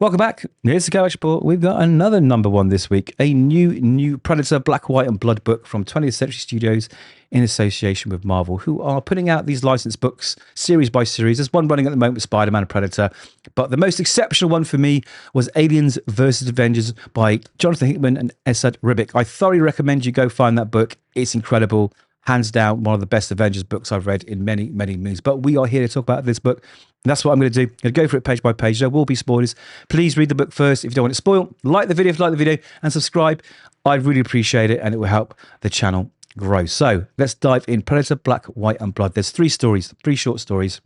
Welcome back. Here's the Kovacs report. We've got another number one this week. A new Predator Black, White and Blood book from 20th Century Studios in association with Marvel, who are putting out these licensed books series by series. There's one running at the moment with Spider-Man and Predator. But the most exceptional one for me was Aliens vs. Avengers by Jonathan Hickman and Esad Ribic. I thoroughly recommend you go find that book. It's incredible. Hands down, one of the best Avengers books I've read in many, many moons. But we are here to talk about this book. And that's what I'm going to do. I'm going to go through it page by page. There will be spoilers. Please read the book first if you don't want it spoiled. Like the video if you like the video and subscribe. I'd really appreciate it and it will help the channel grow. So let's dive in. Predator, Black, White and Blood. There's three short stories.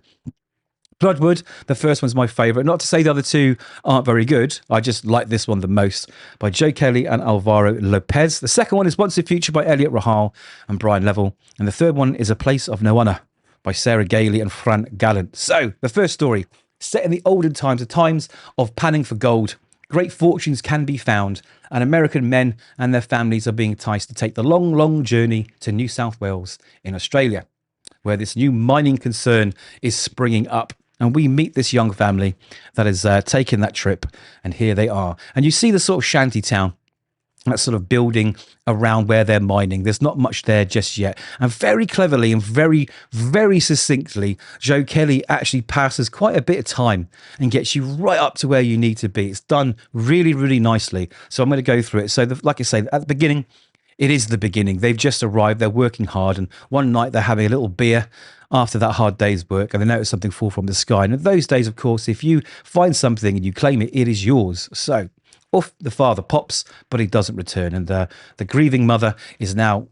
Bloodwood, the first one's my favourite. Not to say the other two aren't very good. I just like this one the most, by Joe Kelly and Álvaro López. The second one is Once in Future by Eliot Rahal and Brian Level. And the third one is A Place of No Honour by Sarah Gailey and Fran Galán. So, the first story, set in the olden times, the times of panning for gold. Great fortunes can be found, and American men and their families are being enticed to take the long, long journey to New South Wales in Australia, where this new mining concern is springing up. And we meet this young family that is taking that trip, and here they are. And you see the sort of shanty town, that sort of building around where they're mining. There's not much there just yet. And very cleverly and very, very succinctly, Joe Kelly actually passes quite a bit of time and gets you right up to where you need to be. It's done really, really nicely. So I'm going to go through it. So like I say, at the beginning, it is the beginning. They've just arrived. They're working hard. And one night they're having a little beer after that hard day's work, and they notice something fall from the sky. And in those days, of course, if you find something and you claim it, it is yours. So off the father pops, but he doesn't return. And the grieving mother is now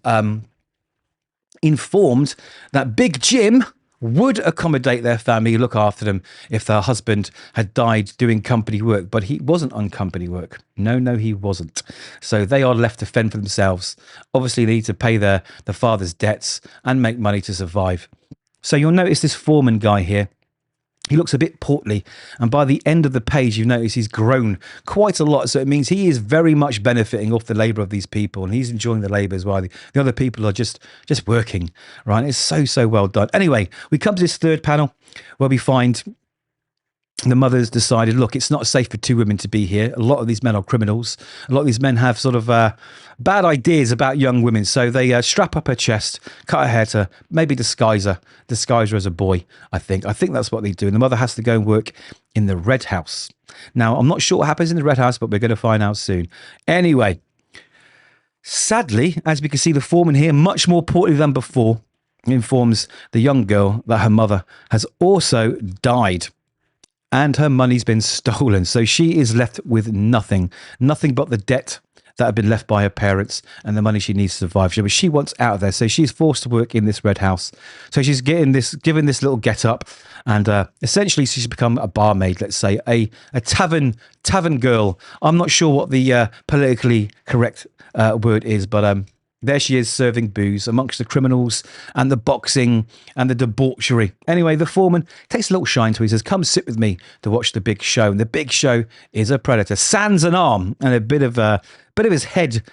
informed that Big Jim would accommodate their family, look after them if their husband had died doing company work. But he wasn't on company work. No, he wasn't. So they are left to fend for themselves. Obviously, they need to pay the father's debts and make money to survive. So you'll notice this foreman guy here. He looks a bit portly, and by the end of the page, you notice he's grown quite a lot. So it means he is very much benefiting off the labour of these people, and he's enjoying the labour as well. The other people are just working, right? It's so well done. Anyway, we come to this third panel where we find the mother's decided, look, it's not safe for two women to be here. A lot of these men are criminals. A lot of these men have sort of bad ideas about young women. So they strap up her chest, cut her hair to maybe disguise her as a boy, I think. I think that's what they do. And the mother has to go and work in the Red House. Now, I'm not sure what happens in the Red House, but we're going to find out soon. Anyway, sadly, as we can see, the foreman here, much more portly than before, informs the young girl that her mother has also died. And her money's been stolen. So she is left with nothing but the debt that had been left by her parents and the money she needs to survive. But she wants out of there. So she's forced to work in this Red House. So she's given this little get up. And essentially she's become a barmaid, let's say, a tavern girl. I'm not sure what the politically correct word is, but there she is serving booze amongst the criminals and the boxing and the debauchery. Anyway, the foreman takes a little shine to him. He says, come sit with me to watch the big show. And the big show is a predator. Sans an arm and a bit of his head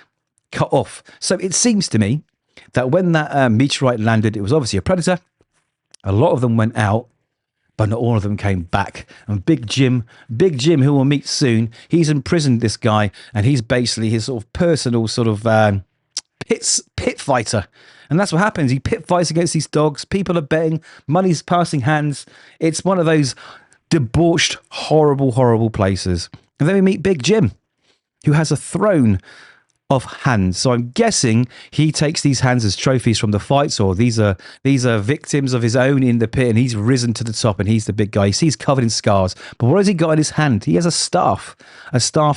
cut off. So it seems to me that when that meteorite landed, it was obviously a predator. A lot of them went out, but not all of them came back. And Big Jim, who we'll meet soon, he's imprisoned this guy, and he's basically his sort of personal sort of pit fighter. And that's what happens. He pit fights against these dogs. People are betting. Money's passing hands. It's one of those debauched, horrible places. And then we meet Big Jim, who has a throne of hands. So I'm guessing he takes these hands as trophies from the fights, or these are victims of his own in the pit, and he's risen to the top, and he's the big guy. He's covered in scars. But what has he got in his hand? He has a staff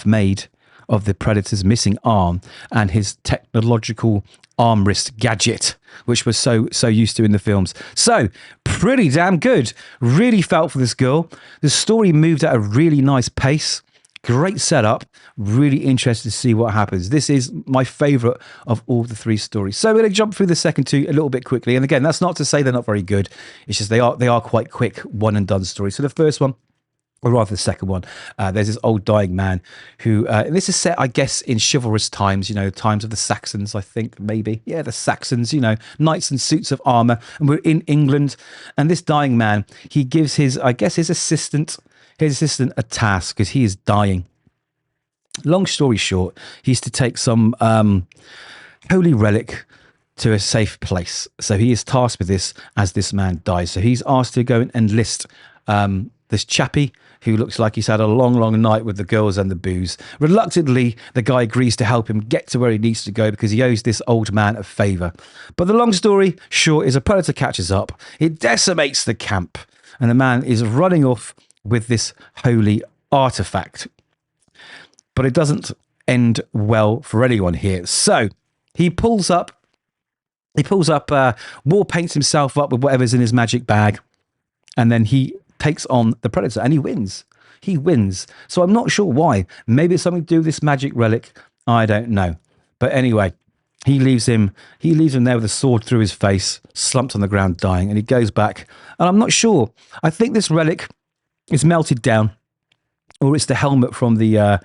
made of the Predator's missing arm and his technological arm wrist gadget, which we're so used to in the films. So pretty damn good. Really felt for this girl. The story moved at a really nice pace. Great setup. Really interested to see what happens. This is my favorite of all the three stories. So we're going to jump through the second two a little bit quickly. And again, that's not to say they're not very good. It's just they are quite quick one and done stories. So the first one, or rather the second one, there's this old dying man who, and this is set, I guess, in chivalrous times, times of the Saxons, I think, maybe. Yeah, the Saxons, knights in suits of armour. And we're in England. And this dying man, he gives his assistant, his assistant a task because he is dying. Long story short, he's to take some holy relic to a safe place. So he is tasked with this as this man dies. So he's asked to go and enlist this chappie who looks like he's had a long, long night with the girls and the booze. Reluctantly, the guy agrees to help him get to where he needs to go because he owes this old man a favour. But the long story short is a predator catches up. It decimates the camp. And the man is running off with this holy artifact. But it doesn't end well for anyone here. So he pulls up, war paints himself up with whatever's in his magic bag. And then he takes on the predator and he wins. He wins. So I'm not sure why. Maybe it's something to do with this magic relic. I don't know. But anyway, he leaves him there with a sword through his face, slumped on the ground dying, and he goes back. And I'm not sure. I think this relic is melted down, or it's the helmet from the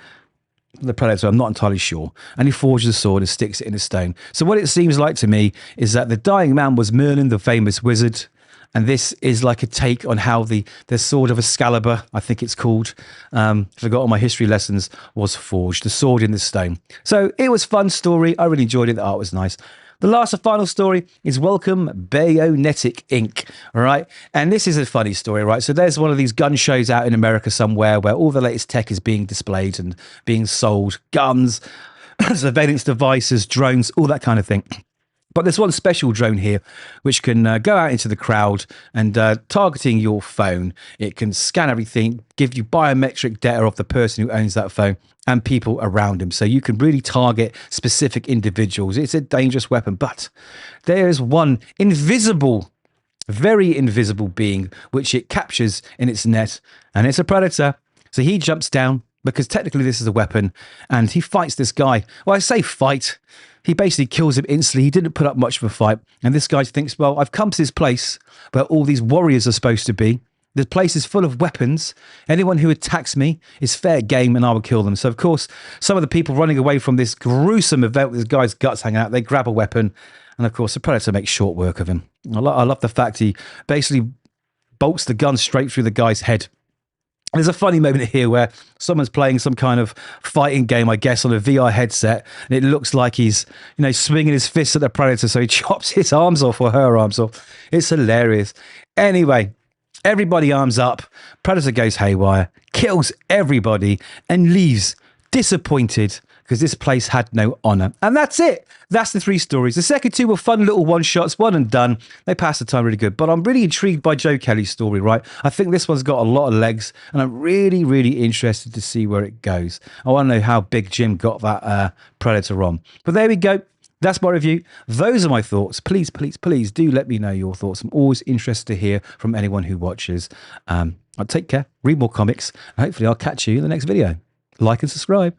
predator. I'm not entirely sure. And he forges a sword and sticks it in a stone. So what it seems like to me is that the dying man was Merlin, the famous wizard. And this is like a take on how the sword of Excalibur, I think it's called, forgot all my history lessons, was forged. The sword in the stone. So it was a fun story. I really enjoyed it. The art was nice. The last and final story is Welcome Bayonetic Inc. All right. And this is a funny story, right? So there's one of these gun shows out in America somewhere where all the latest tech is being displayed and being sold. Guns, surveillance devices, drones, all that kind of thing. But there's one special drone here which can go out into the crowd and targeting your phone. It can scan everything, give you biometric data of the person who owns that phone and people around him. So you can really target specific individuals. It's a dangerous weapon, but there is one invisible, very invisible being which it captures in its net, and it's a predator. So he jumps down because technically this is a weapon and he fights this guy. Well, I say fight. He basically kills him instantly. He didn't put up much of a fight. And this guy thinks, well, I've come to this place where all these warriors are supposed to be. The place is full of weapons. Anyone who attacks me is fair game and I will kill them. So, of course, some of the people running away from this gruesome event with this guy's guts hanging out, they grab a weapon. And, of course, the predator makes short work of him. I love the fact he basically bolts the gun straight through the guy's head. There's a funny moment here where someone's playing some kind of fighting game, I guess, on a VR headset, and it looks like he's, swinging his fists at the predator, so he chops his arms off or her arms off. It's hilarious. Anyway, everybody arms up. Predator goes haywire, kills everybody, and leaves disappointed because this place had no honor. And that's it. That's the 3 stories. The second 2 were fun little one-shots, one and done. They passed the time really good. But I'm really intrigued by Joe Kelly's story, right? I think this one's got a lot of legs, and I'm really, really interested to see where it goes. I want to know how Big Jim got that predator on. But there we go. That's my review. Those are my thoughts. Please, please, please do let me know your thoughts. I'm always interested to hear from anyone who watches. I'll take care, read more comics, and hopefully I'll catch you in the next video. Like and subscribe.